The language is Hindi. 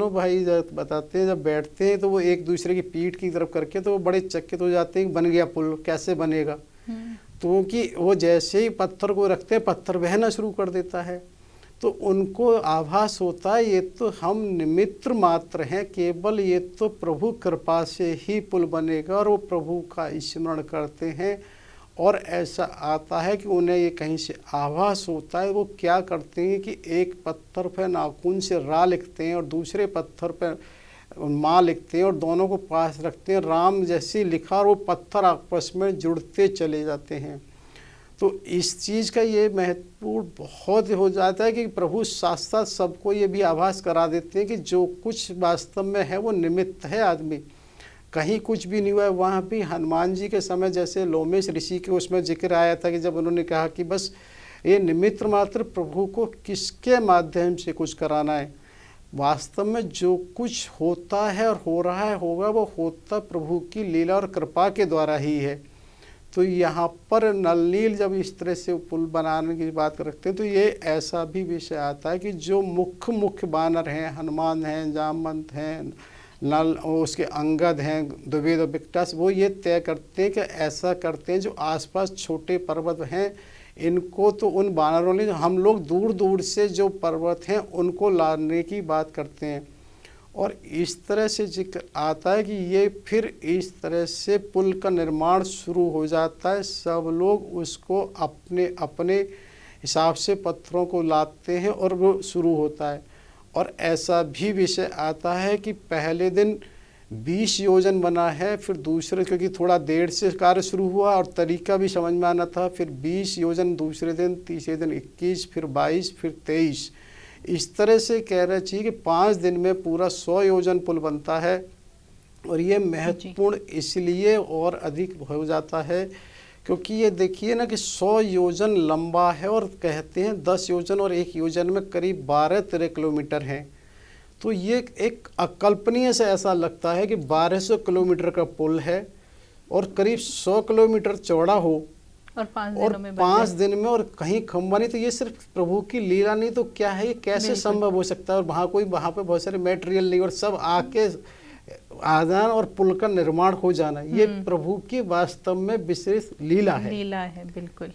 दोनों भाई बताते हैं जब बैठते हैं तो वो एक दूसरे की पीठ की तरफ करके तो वो बड़े चकित हो जाते हैं, बन गया पुल, कैसे बनेगा। तो कि वो जैसे ही पत्थर को रखते हैं पत्थर बहना शुरू कर देता है। तो उनको आभास होता है ये तो हम निमित्त मात्र हैं, केवल ये तो प्रभु कृपा से ही पुल बनेगा। और वो प्रभु का स्मरण करते हैं और ऐसा आता है कि उन्हें ये कहीं से आभास होता है। वो क्या करते हैं कि एक पत्थर पर नाखून से रा लिखते हैं और दूसरे पत्थर पर माँ लिखते हैं और दोनों को पास रखते हैं। राम जैसे लिखा और वो पत्थर आपस में जुड़ते चले जाते हैं। तो इस चीज़ का ये महत्वपूर्ण बहुत हो जाता है कि प्रभु साथ साथ सबको ये भी आभास करा देते हैं कि जो कुछ वास्तव में है वो निमित्त है। आदमी कहीं कुछ भी नहीं हुआ है। वहाँ भी हनुमान जी के समय जैसे लोमेश ऋषि के उसमें जिक्र आया था कि जब उन्होंने कहा कि बस ये निमित्त मात्र प्रभु को किसके माध्यम से कुछ कराना है। वास्तव में जो कुछ होता है और हो रहा है होगा वो होता प्रभु की लीला और कृपा के द्वारा ही है। तो यहाँ पर नल नील जब इस तरह से पुल बनाने की बात रखते हैं तो ये ऐसा भी विषय आता है कि जो मुख्य बानर हैं, हनुमान हैं, जामवंत हैं, नल और उसके अंगद हैं, द्विवेद और विकटास, वो ये तय करते हैं कि ऐसा करते हैं जो आसपास छोटे पर्वत हैं इनको तो उन बानरों ने, हम लोग दूर दूर से जो पर्वत हैं उनको लाने की बात करते हैं। और इस तरह से जिक्र आता है कि ये फिर इस तरह से पुल का निर्माण शुरू हो जाता है। सब लोग उसको अपने अपने हिसाब से पत्थरों को लाते हैं और वो शुरू होता है। और ऐसा भी विषय आता है कि पहले दिन 20 योजन बना है, फिर दूसरे क्योंकि थोड़ा देर से कार्य शुरू हुआ और तरीका भी समझ में आना था, फिर 20 योजन दूसरे दिन, तीसरे दिन 21, फिर 22, फिर 23। इस तरह से कह रहे चाहिए कि 5 दिन में पूरा 100 योजन पुल बनता है। और ये महत्वपूर्ण इसलिए और अधिक हो जाता है क्योंकि ये देखिए ना कि 100 योजन लंबा है और कहते हैं 10 योजन और 1 योजन में करीब 12-13 किलोमीटर हैं। तो ये एक अकल्पनीय से ऐसा लगता है कि 1200 किलोमीटर का पुल है और करीब 100 किलोमीटर चौड़ा हो और 5 दिन में और कहीं खंबा नहीं। तो ये सिर्फ प्रभु की लीला नहीं तो क्या है, ये कैसे संभव हो सकता है। और वहाँ पे बहुत सारे मटेरियल नहीं और सब आके आदान और पुल का निर्माण हो जाना, ये प्रभु की वास्तव में विशेष लीला है। लीला है, बिल्कुल।